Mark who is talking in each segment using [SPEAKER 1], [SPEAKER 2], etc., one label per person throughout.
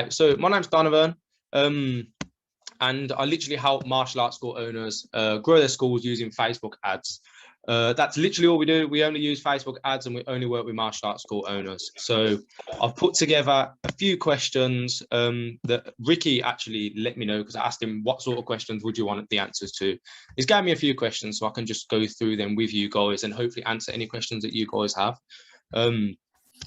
[SPEAKER 1] So my name's Donovan, and I literally help martial arts school owners grow their schools using Facebook ads. That's literally all we do. We only use Facebook ads and we only work with martial arts school owners. So I've put together a few questions that Ricky actually let me know, because I asked him what sort of questions would you want the answers to. He's gave me a few questions so I can just go through them with you guys and hopefully answer any questions that you guys have.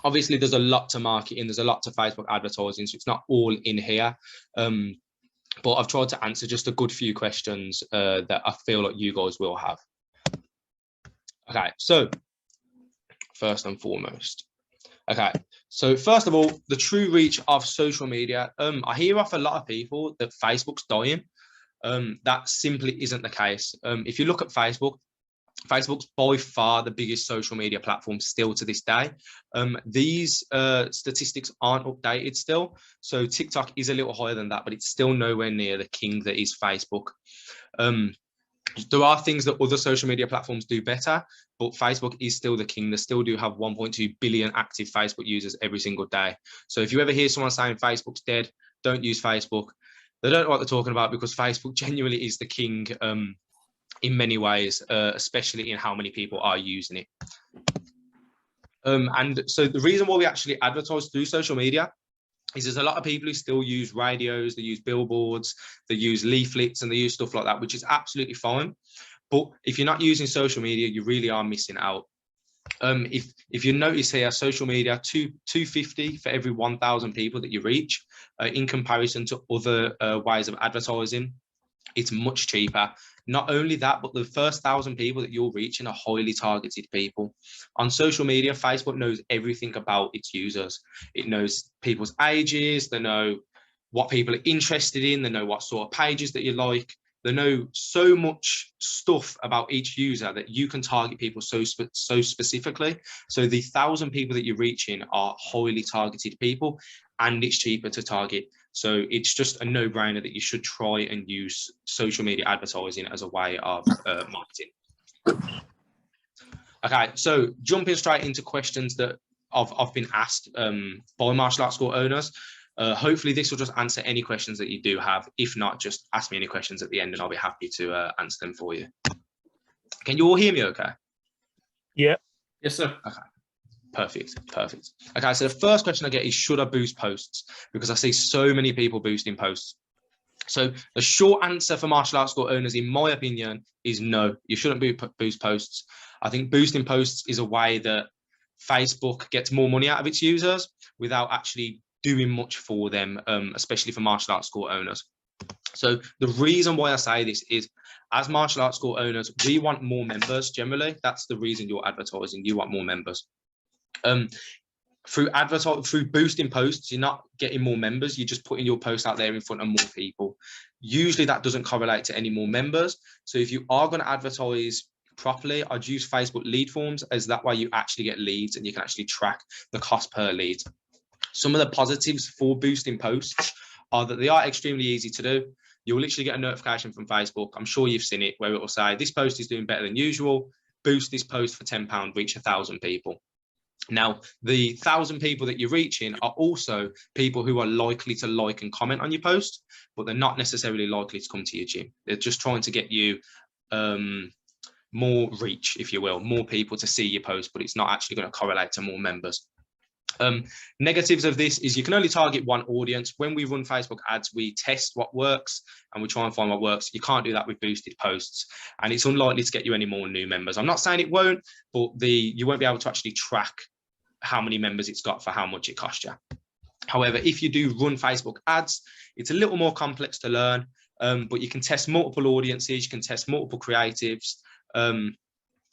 [SPEAKER 1] Obviously, there's a lot to marketing, there's a lot to Facebook advertising, so it's not all in here. But I've tried to answer just a good few questions that I feel like you guys will have. Okay, so first and foremost. Okay, so first of all, the true reach of social media. I hear off a lot of people that Facebook's dying. That simply isn't the case. If you look at Facebook's by far the biggest social media platform still to this day. These statistics aren't updated still. So TikTok is a little higher than that, but it's still nowhere near the king that is Facebook. There are things that other social media platforms do better, but Facebook is still the king. They still do have 1.2 billion active Facebook users every single day. So if you ever hear someone saying Facebook's dead, don't use Facebook. They don't know what they're talking about, because Facebook genuinely is the king in many ways, especially in how many people are using it. And so the reason why we actually advertise through social media is there's a lot of people who still use radios, they use billboards, they use leaflets, and they use stuff like that, which is absolutely fine. But if you're not using social media, you really are missing out. If you notice here, social media, $2.50 for every 1,000 people that you reach, in comparison to other ways of advertising. It's much cheaper. Not only that, but the first 1,000 people that you're reaching are highly targeted people. On social media, Facebook knows everything about its users. It knows people's ages, they know what people are interested in, they know what sort of pages that you like. They know so much stuff about each user that you can target people so specifically. So the 1,000 people that you're reaching are highly targeted people, and it's cheaper to target. So it's just a no-brainer that you should try and use social media advertising as a way of marketing. Okay, so jumping straight into questions that I've been asked by martial arts school owners. Hopefully this will just answer any questions that you do have. If not, just ask me any questions at the end and I'll be happy to answer them for you. Can you all hear me okay?
[SPEAKER 2] Yeah.
[SPEAKER 3] Yes, sir.
[SPEAKER 1] Okay. Perfect. Okay, so the first question I get is, should I boost posts? Because I see so many people boosting posts. So the short answer for martial arts school owners, in my opinion, is no, you shouldn't boost posts. I think boosting posts is a way that Facebook gets more money out of its users without actually doing much for them, especially for martial arts school owners. So the reason why I say this is, as martial arts school owners, we want more members generally. That's the reason you're advertising. You want more members. Through boosting posts, you're not getting more members, you're just putting your post out there in front of more people. Usually that doesn't correlate to any more members. So if you are going to advertise properly, I'd use Facebook lead forms, as that way you actually get leads and you can actually track the cost per lead. Some of the positives for boosting posts are that they are extremely easy to do. You'll literally get a notification from Facebook, I'm sure you've seen it, where it will say this post is doing better than usual, boost this post for £10, reach 1,000 people. Now, the 1,000 people that you're reaching are also people who are likely to like and comment on your post, but they're not necessarily likely to come to your gym. They're just trying to get you more reach, if you will, more people to see your post, but it's not actually going to correlate to more members. Negatives of this is you can only target one audience. When we run Facebook ads, we test what works and we try and find what works. You can't do that with boosted posts, and it's unlikely to get you any more new members. I'm not saying it won't, but you won't be able to actually track how many members it's got for how much it costs you. However, if you do run Facebook ads, it's a little more complex to learn, but you can test multiple audiences, you can test multiple creatives.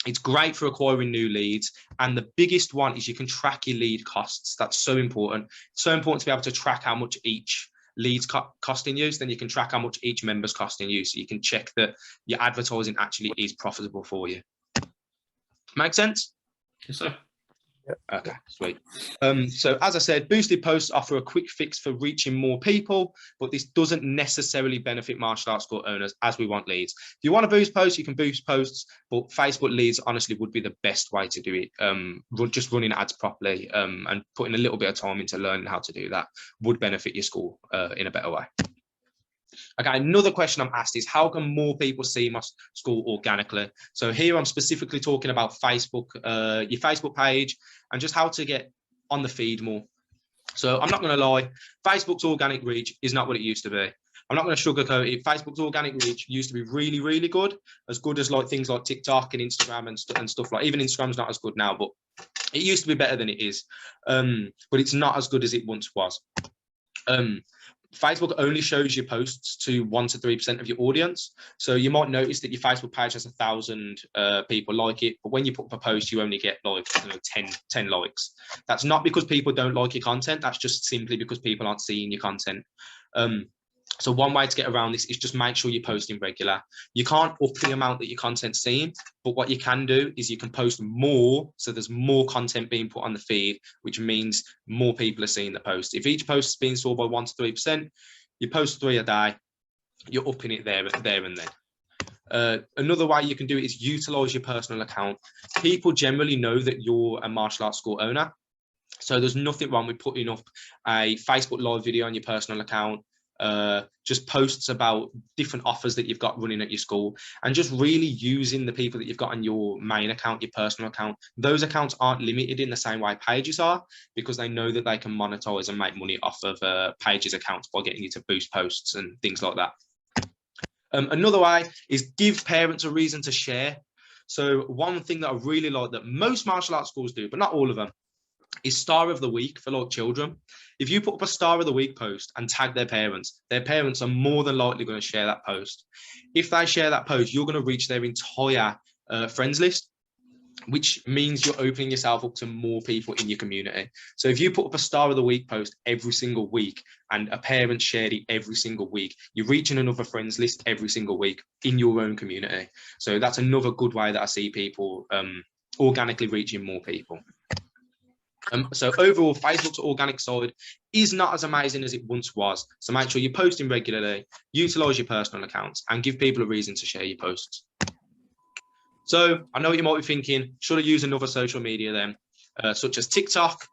[SPEAKER 1] It's great for acquiring new leads. And the biggest one is you can track your lead costs. That's so important. It's so important to be able to track how much each lead's costing you. So then you can track how much each member's costing you. So you can check that your advertising actually is profitable for you. Make sense?
[SPEAKER 3] Yes, sir.
[SPEAKER 1] Okay, sweet. So as I said, boosted posts offer a quick fix for reaching more people, but this doesn't necessarily benefit martial arts school owners as we want leads. If you want to boost posts, you can boost posts, but Facebook leads honestly would be the best way to do it. Just running ads properly and putting a little bit of time into learning how to do that would benefit your school in a better way. Okay, another question I'm asked is how can more people see my school organically? So here I'm specifically talking about Facebook, your Facebook page, and just how to get on the feed more. So I'm not going to lie, Facebook's organic reach is not what it used to be. I'm not going to sugarcoat it. Facebook's organic reach used to be really, really good as like things like TikTok and Instagram and stuff like. Even Instagram's not as good now, but it used to be better than it is. But it's not as good as it once was. Facebook only shows your posts to 1 to 3% of your audience. So you might notice that your Facebook page has 1,000 people like it, but when you put up a post, you only get like 10 likes. That's not because people don't like your content. That's just simply because people aren't seeing your content. So one way to get around this is just make sure you're posting regular. You can't up the amount that your content's seen, but what you can do is you can post more, so there's more content being put on the feed, which means more people are seeing the post. If each post is being saw by 1 to 3%, you post 3 a day, you're upping it there and then. Another way you can do it is utilize your personal account. People generally know that you're a martial arts school owner, so there's nothing wrong with putting up a Facebook live video on your personal account, just posts about different offers that you've got running at your school, and just really using the people that you've got on your main account, your personal account. Those accounts aren't limited in the same way pages are, because they know that they can monetize and make money off of pages accounts by getting you to boost posts and things like that. Another way is give parents a reason to share. So one thing that I really like that most martial arts schools do, but not all of them, is star of the week for like children. If you put up a star of the week post and tag their parents are more than likely going to share that post. If they share that post, you're going to reach their entire friends list, which means you're opening yourself up to more people in your community. So if you put up a star of the week post every single week and a parent shared it every single week, you're reaching another friends list every single week in your own community. So that's another good way that I see people organically reaching more people. So overall, Facebook's organic side is not as amazing as it once was. So make sure you're posting regularly, utilize your personal accounts, and give people a reason to share your posts. So I know what you might be thinking, should I use another social media then, such as TikTok,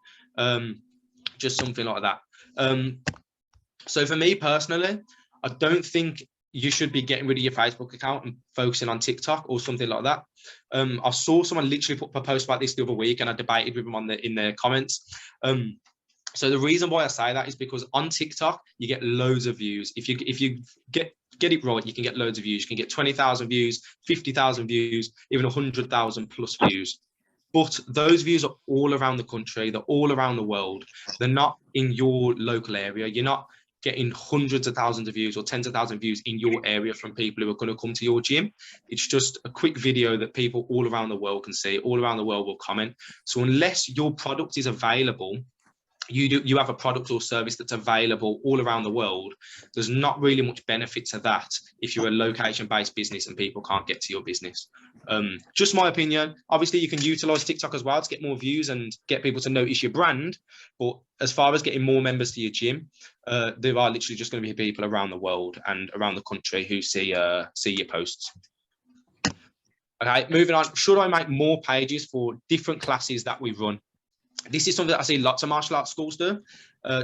[SPEAKER 1] just something like that. So for me personally, I don't think you should be getting rid of your Facebook account and focusing on TikTok or something like that. I saw someone literally put a post about this the other week, and I debated with them in the comments. So the reason why I say that is because on TikTok, you get loads of views. If you get it right, you can get loads of views. You can get 20,000 views, 50,000 views, even 100,000 plus views. But those views are all around the country. They're all around the world. They're not in your local area. You're not getting hundreds of thousands of views or tens of thousands of views in your area from people who are going to come to your gym. It's just a quick video that people all around the world can see, all around the world will comment. So unless your product is available, you have a product or service that's available all around the world, there's not really much benefit to that if you're a location-based business and people can't get to your business. Just my opinion. Obviously you can utilize TikTok as well to get more views and get people to notice your brand, but as far as getting more members to your gym, there are literally just going to be people around the world and around the country who see your posts. Okay, moving on. Should I make more pages for different classes that we run? This is something that I see lots of martial arts schools do.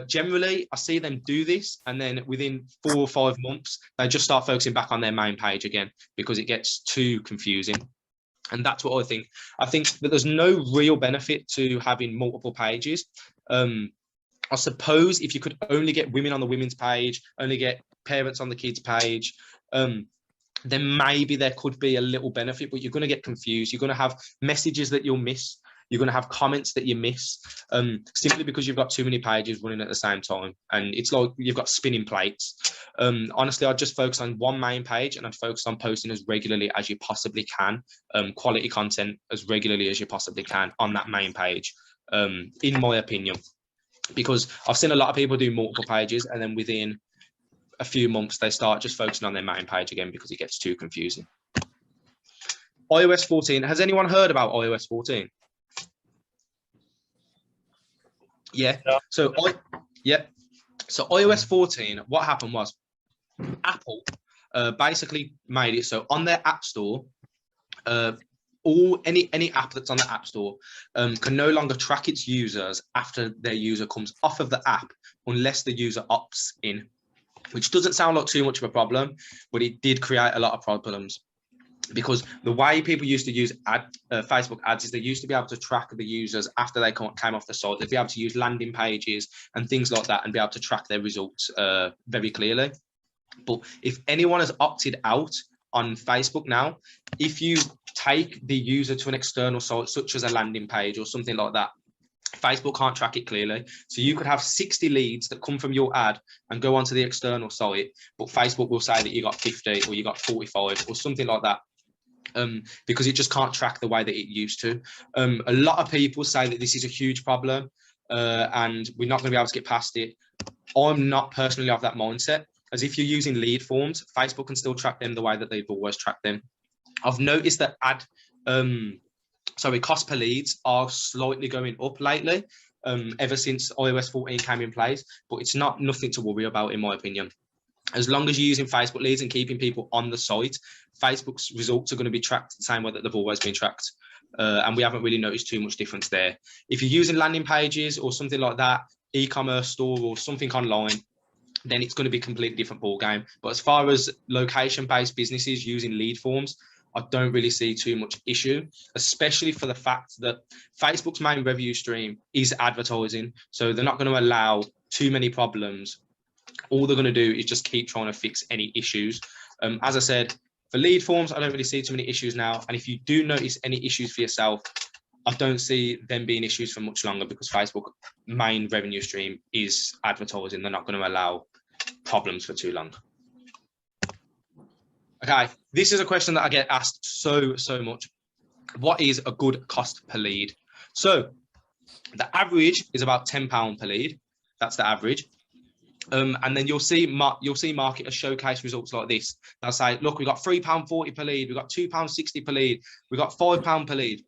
[SPEAKER 1] Generally, I see them do this, and then within 4 or 5 months, they just start focusing back on their main page again because it gets too confusing. And that's what I think. I think that there's no real benefit to having multiple pages. I suppose if you could only get women on the women's page, only get parents on the kids' page, then maybe there could be a little benefit, but you're going to get confused. You're going to have messages that you'll miss. You're going to have comments that you miss simply because you've got too many pages running at the same time. And it's like you've got spinning plates. Honestly, I'd just focus on one main page, and I'd focus on posting as regularly as you possibly can, quality content as regularly as you possibly can on that main page, in my opinion. Because I've seen a lot of people do multiple pages, and then within a few months, they start just focusing on their main page again because it gets too confusing. iOS 14. Has anyone heard about iOS 14? Yeah. So So iOS 14, what happened was Apple basically made it so on their App Store, any app that's on the App Store can no longer track its users after their user comes off of the app unless the user opts in, which doesn't sound like too much of a problem, but it did create a lot of problems. Because the way people used to use Facebook ads is they used to be able to track the users after they came off the site. They'd be able to use landing pages and things like that and be able to track their results very clearly. But if anyone has opted out on Facebook now, if you take the user to an external site, such as a landing page or something like that, Facebook can't track it clearly. So you could have 60 leads that come from your ad and go onto the external site, but Facebook will say that you got 50 or you got 45 or something like that. Because it just can't track the way that it used to. A lot of people say that this is a huge problem and we're not going to be able to get past it. I'm not personally of that mindset, as if you're using lead forms, Facebook can still track them the way that they've always tracked them. I've noticed that cost per leads are slightly going up lately, ever since iOS 14 came in place, but it's nothing to worry about in my opinion. As long as you're using Facebook leads and keeping people on the site, Facebook's results are going to be tracked the same way that they've always been tracked. And we haven't really noticed too much difference there. If you're using landing pages or something like that, e-commerce store or something online, then it's going to be a completely different ball game. But as far as location-based businesses using lead forms, I don't really see too much issue, especially for the fact that Facebook's main revenue stream is advertising. So they're not going to allow too many problems. All they're going to do is just keep trying to fix any issues. As I said, for lead forms, I don't really see too many issues now. And if you do notice any issues for yourself, I don't see them being issues for much longer, because Facebook main revenue stream is advertising. They're not going to allow problems for too long. Okay, this is a question that I get asked so much. What is a good cost per lead? So the average is about £10 per lead. That's the average. And then you'll see marketers showcase results like this. They'll say, look, we've got £3.40 per lead, we've got £2.60 per lead, we've got £5 per lead.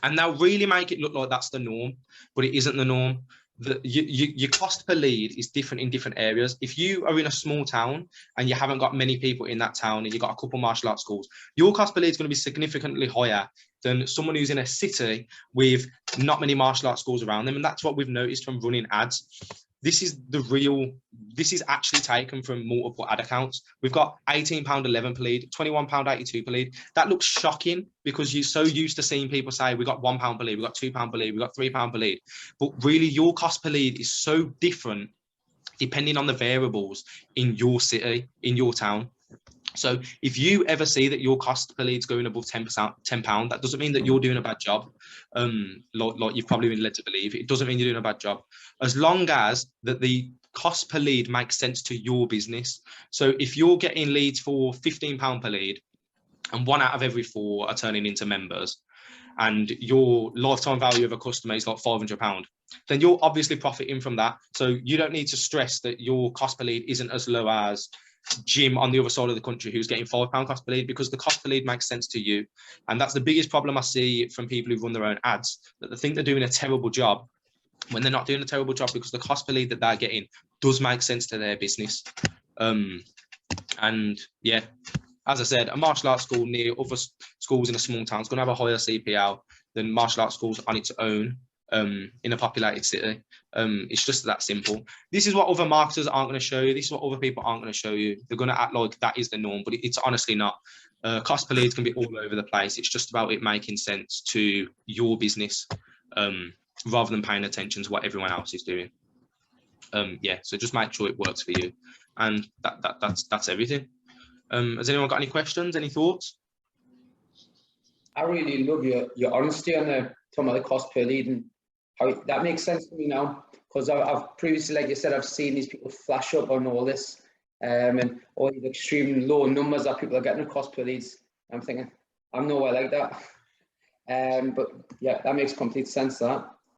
[SPEAKER 1] And they'll really make it look like that's the norm, but it isn't the norm. Your cost per lead is different in different areas. If you are in a small town and you haven't got many people in that town and you've got a couple of martial arts schools, your cost per lead is going to be significantly higher than someone who's in a city with not many martial arts schools around them. And that's what we've noticed from running ads. This is actually taken from multiple ad accounts. We've got £18.11 per lead, £21.82 per lead. That looks shocking because you're so used to seeing people say, we got £1 per lead, we got £2 per lead, we got £3 per lead. But really your cost per lead is so different depending on the variables in your city, in your town. So if you ever see that your cost per lead is going above £10, that doesn't mean that you're doing a bad job. Like you've probably been led to believe. It doesn't mean you're doing a bad job. As long as that the cost per lead makes sense to your business. So if you're getting leads for £15 per lead and 1 out of every 4 are turning into members, and your lifetime value of a customer is like £500, then you're obviously profiting from that. So you don't need to stress that your cost per lead isn't as low as Jim on the other side of the country who's getting £5 cost per lead, because the cost per lead makes sense to you. And that's the biggest problem I see from people who run their own ads, that they think they're doing a terrible job when they're not doing a terrible job, because the cost per lead that they're getting does make sense to their business. And yeah, as I said, a martial arts school near other schools in a small town is going to have a higher CPL than martial arts schools on its own in a populated city. It's just that simple. This is what other marketers aren't going to show you. This is what other people aren't going to show you. They're going to act like that is the norm, but it's honestly not. Cost per leads can be all over the place. It's just about it making sense to your business rather than paying attention to what everyone else is doing. Yeah, so just make sure it works for you, and that's everything. Has anyone got any questions, any thoughts?
[SPEAKER 2] I really love your honesty on talking about the cost per lead, and how that makes sense to me now, because I've previously, like you said, I've seen these people flash up on all this and all these extreme low numbers that people are getting a cost per leads. I'm thinking, I'm nowhere like that. But yeah, that makes complete sense, that.